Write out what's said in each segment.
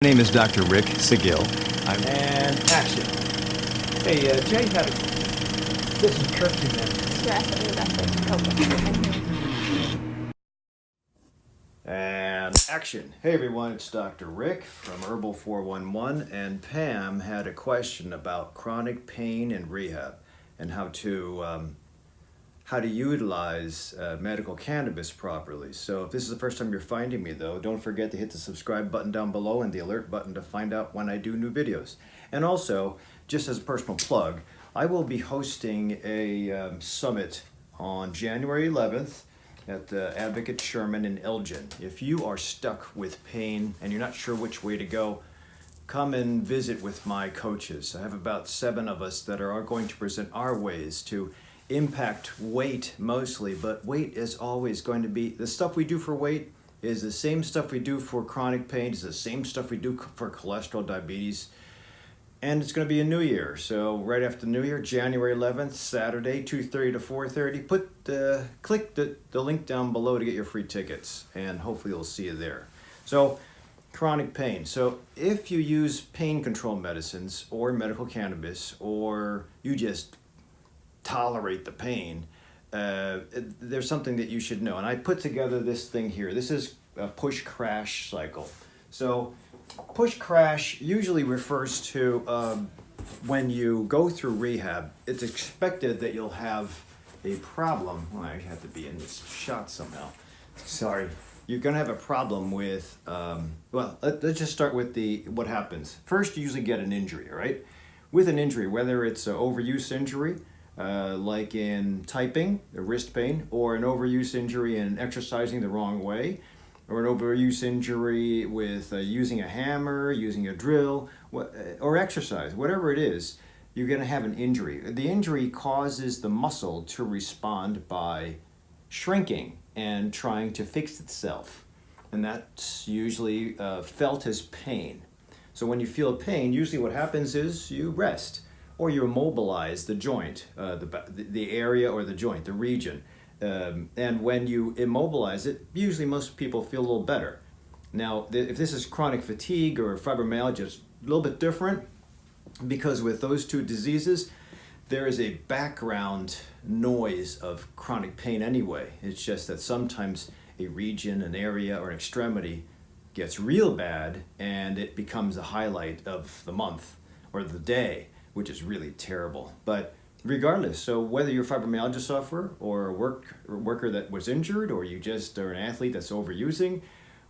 My name is Dr. Rick Saguil. And action. Hey, Jay had a... This is Kirk again. Stress and the best way to cope with it. And action. Hey everyone, it's Dr. Rick from Herbal 411, and Pam had a question about chronic pain and rehab and how to utilize medical cannabis properly. So if this is the first time you're finding me though, don't forget to hit the subscribe button down below and the alert button to find out when I do new videos. And also, just as a personal plug, I will be hosting a summit on January 11th at the Advocate Sherman in Elgin. If you are stuck with pain and you're not sure which way to go, come and visit with my coaches. I have about 7 of us that are going to present our ways to impact weight mostly, but weight is always going to be, the stuff we do for weight is the same stuff we do for chronic pain, is the same stuff we do for cholesterol, diabetes, and it's going to be a new year. So right after New Year, January 11th, Saturday, 2:30 to 4:30, click the link down below to get your free tickets, and hopefully you'll see you there. So chronic pain. So if you use pain control medicines or medical cannabis, or you just tolerate the pain, there's something that you should know. And I put together this thing here. This is a push crash cycle. So push crash usually refers to when you go through rehab, it's expected that you'll have a problem. Well, I have to be in this shot somehow. Sorry. You're going to have a problem with, let's just start with what happens. First, you usually get an injury, all right? With an injury, whether it's an overuse injury, like in typing, a wrist pain, or an overuse injury in exercising the wrong way, or an overuse injury with using a hammer, using a drill, or exercise, whatever it is, you're going to have an injury. The injury causes the muscle to respond by shrinking and trying to fix itself. And that's usually felt as pain. So when you feel pain, usually what happens is you rest, or you immobilize the joint, the area or the joint, the region. And when you immobilize it, usually most people feel a little better. Now, if this is chronic fatigue or fibromyalgia, it's a little bit different, because with those two diseases, there is a background noise of chronic pain anyway. It's just that sometimes a region, an area, or an extremity gets real bad and it becomes the highlight of the month or the day, which is really terrible. But regardless, so whether you're a fibromyalgia sufferer or a worker that was injured, or you just are an athlete that's overusing,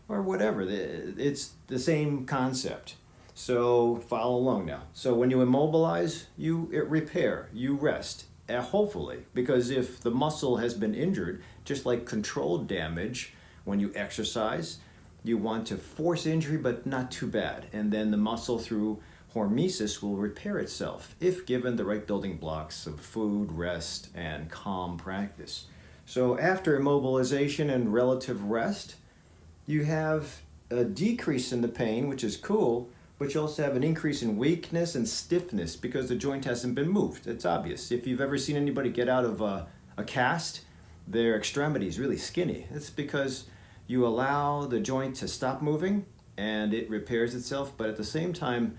or whatever, it's the same concept. So follow along now. So when you immobilize, you repair, you rest, hopefully, because if the muscle has been injured, just like controlled damage, when you exercise, you want to force injury, but not too bad. And then the muscle, through hormesis, will repair itself if given the right building blocks of food, rest, and calm practice. So after immobilization and relative rest, you have a decrease in the pain, which is cool, but you also have an increase in weakness and stiffness because the joint hasn't been moved. It's obvious. If you've ever seen anybody get out of a cast, their extremity is really skinny. It's because you allow the joint to stop moving and it repairs itself, but at the same time,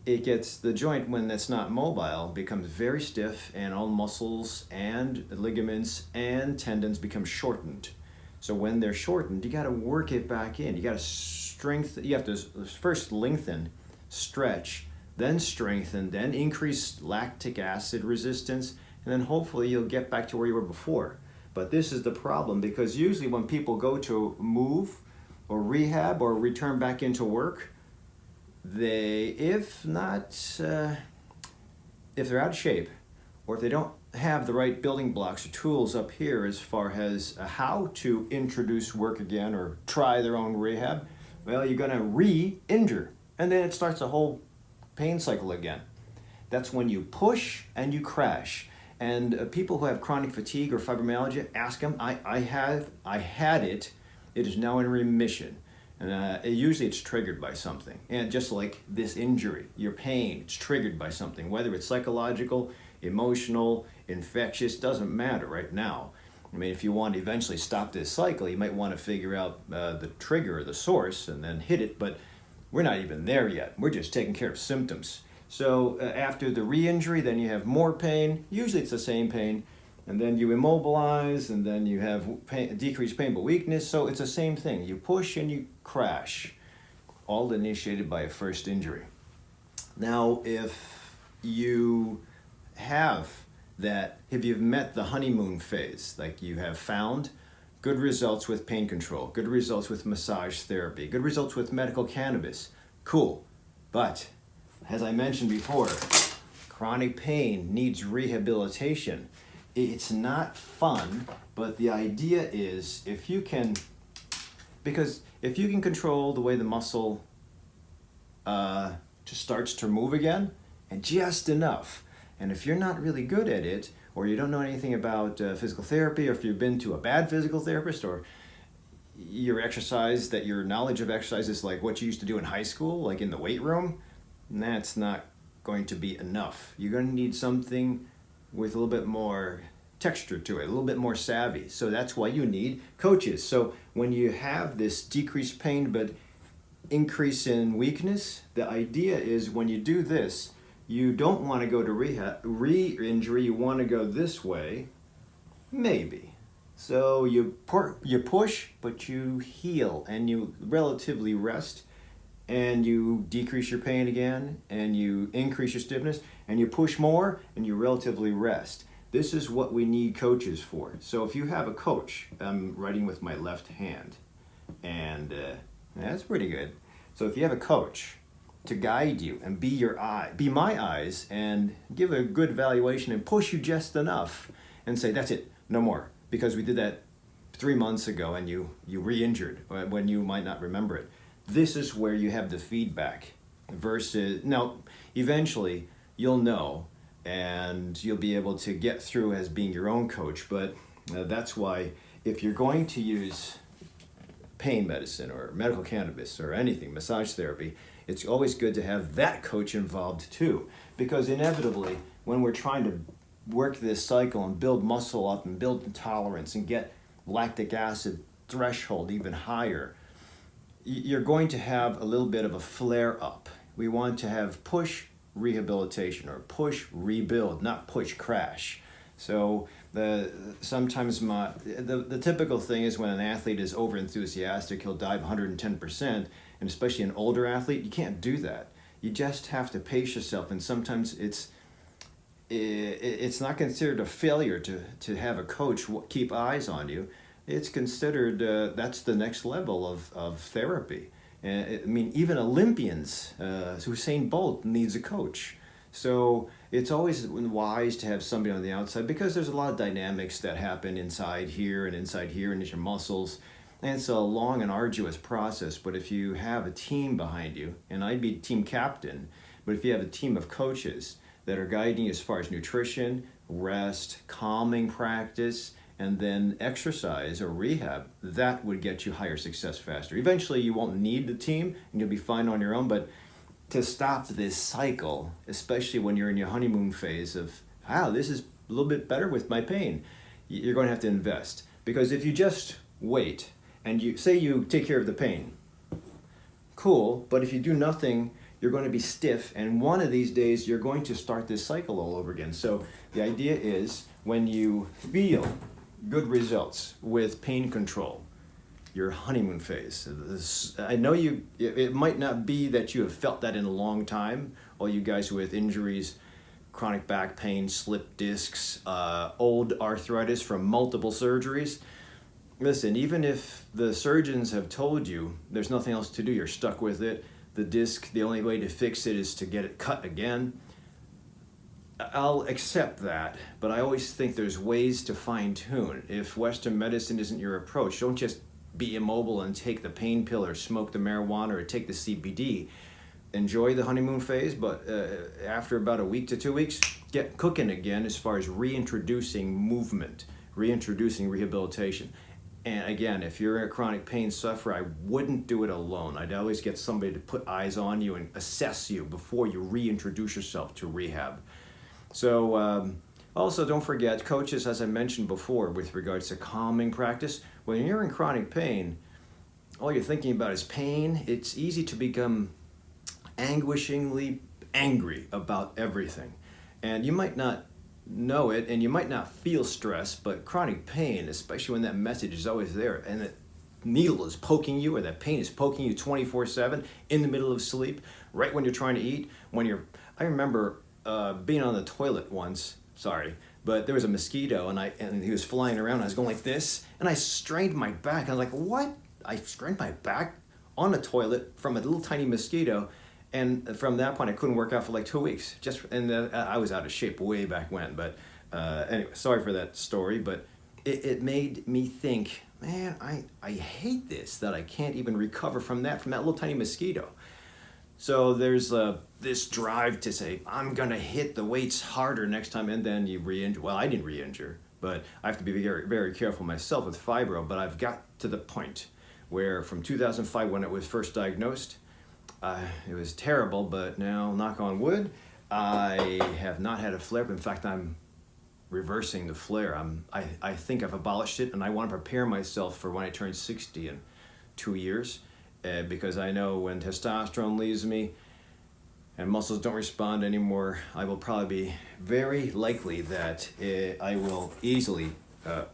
the joint, when it's not mobile, becomes very stiff, and all muscles and ligaments and tendons become shortened. So when they're shortened, you got to work it back in. You got to you have to first lengthen, stretch, then strengthen, then increase lactic acid resistance, and then hopefully you'll get back to where you were before. But this is the problem, because usually when people go to move or rehab or return back into work, if they're out of shape, or if they don't have the right building blocks or tools up here as far as how to introduce work again or try their own rehab, well, you're going to re-injure. And then it starts a whole pain cycle again. That's when you push and you crash. And people who have chronic fatigue or fibromyalgia, ask them, I had it. It is now in remission. And usually it's triggered by something. And just like this injury, your pain, it's triggered by something, whether it's psychological, emotional, infectious, doesn't matter right now. I mean, if you want to eventually stop this cycle, you might want to figure out the trigger or the source and then hit it. But we're not even there yet. We're just taking care of symptoms. So after the re-injury, then you have more pain. Usually it's the same pain. And then you immobilize, and then you have decreased pain but weakness. So it's the same thing. You push and you crash, all initiated by a first injury. Now, if you have that, if you've met the honeymoon phase, like you have found good results with pain control, good results with massage therapy, good results with medical cannabis, cool. But as I mentioned before, chronic pain needs rehabilitation. It's not fun, but the idea is if you can control the way the muscle just starts to move again, and just enough, and if you're not really good at it, or you don't know anything about physical therapy, or if you've been to a bad physical therapist, or your knowledge of exercise is like what you used to do in high school, like in the weight room, that's not going to be enough. You're going to need something with a little bit more texture to it, a little bit more savvy. So that's why you need coaches. So when you have this decreased pain but increase in weakness, the idea is when you do this, you don't want to go to re-injury, you want to go this way, maybe. So you push, but you heal, and you relatively rest, and you decrease your pain again, and you increase your stiffness, and you push more, and you relatively rest. This is what we need coaches for. So if you have a coach, I'm writing with my left hand, and that's pretty good. So if you have a coach to guide you and be my eyes, and give a good evaluation and push you just enough, and say, that's it, no more, because we did that 3 months ago and you re-injured when you might not remember it. This is where you have the feedback versus, now, eventually you'll know and you'll be able to get through as being your own coach, but that's why if you're going to use pain medicine or medical cannabis or anything, massage therapy, it's always good to have that coach involved too, because inevitably when we're trying to work this cycle and build muscle up and build tolerance and get lactic acid threshold even higher, you're going to have a little bit of a flare up. We want to have push rehabilitation or push rebuild, not push crash. So sometimes the typical thing is when an athlete is over enthusiastic, he'll dive 110%, and especially an older athlete, you can't do that. You just have to pace yourself, and sometimes it's not considered a failure to have a coach keep eyes on you. It's considered that's the next level of therapy. I mean, even Olympians, Usain Bolt needs a coach. So it's always wise to have somebody on the outside, because there's a lot of dynamics that happen inside here and in your muscles. And it's a long and arduous process. But if you have a team behind you, and I'd be team captain, but if you have a team of coaches that are guiding you as far as nutrition, rest, calming practice, and then exercise or rehab, that would get you higher success faster. Eventually you won't need the team and you'll be fine on your own, but to stop this cycle, especially when you're in your honeymoon phase of, wow, this is a little bit better with my pain, you're going to have to invest. Because if you just wait and you take care of the pain, cool, but if you do nothing, you're going to be stiff, and one of these days you're going to start this cycle all over again. So the idea is when you feel good results with pain control, your honeymoon phase. I know it might not be that you have felt that in a long time, all you guys with injuries, chronic back pain, slip discs, old arthritis from multiple surgeries. Listen, even if the surgeons have told you there's nothing else to do, you're stuck with it, the disc, the only way to fix it is to get it cut again, I'll accept that, but I always think there's ways to fine-tune. If Western medicine isn't your approach, don't just be immobile and take the pain pill or smoke the marijuana or take the CBD. Enjoy the honeymoon phase, but after about a week to 2 weeks, get cooking again as far as reintroducing movement, reintroducing rehabilitation. And again, if you're a chronic pain sufferer, I wouldn't do it alone. I'd always get somebody to put eyes on you and assess you before you reintroduce yourself to rehab. So also don't forget, coaches, as I mentioned before, with regards to calming practice, when you're in chronic pain, all you're thinking about is pain. It's easy to become anguishingly angry about everything. And you might not know it and you might not feel stress, but chronic pain, especially when that message is always there and that needle is poking you or that pain is poking you 24/7 in the middle of sleep, right when you're trying to eat, I remember being on the toilet once, sorry, but there was a mosquito and he was flying around. I was going like this and I strained my back. I was like, what? I strained my back on the toilet from a little tiny mosquito. And from that point, I couldn't work out for like 2 weeks. I was out of shape way back when. But anyway, sorry for that story. But it made me think, man, I hate this, that I can't even recover from that little tiny mosquito. So there's this drive to say, I'm going to hit the weights harder next time. And then you re-injure. Well, I didn't re-injure, but I have to be very, very careful myself with fibro. But I've got to the point where from 2005, when it was first diagnosed, it was terrible, but now, knock on wood, I have not had a flare. In fact, I'm reversing the flare. I think I've abolished it, and I want to prepare myself for when I turn 60 in 2 years, because I know when testosterone leaves me and muscles don't respond anymore, I will probably be very likely that I will easily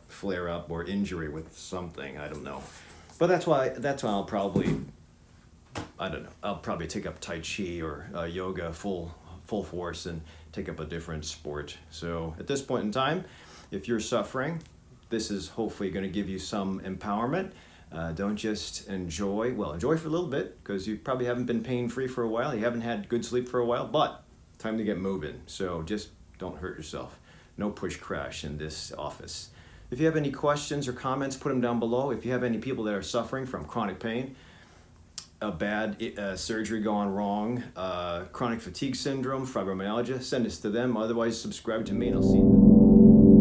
flare up or injury with something. I don't know. But that's why I'll probably, I don't know, I'll probably take up Tai Chi or yoga full force and take up a different sport. So at this point in time, if you're suffering, this is hopefully going to give you some empowerment. Don't just enjoy for a little bit, because you probably haven't been pain-free for a while. You haven't had good sleep for a while, but time to get moving. So just don't hurt yourself. No push crash in this office. If you have any questions or comments, put them down below. If you have any people that are suffering from chronic pain, a bad surgery gone wrong, chronic fatigue syndrome, fibromyalgia, send this to them. Otherwise, subscribe to me and I'll see you then.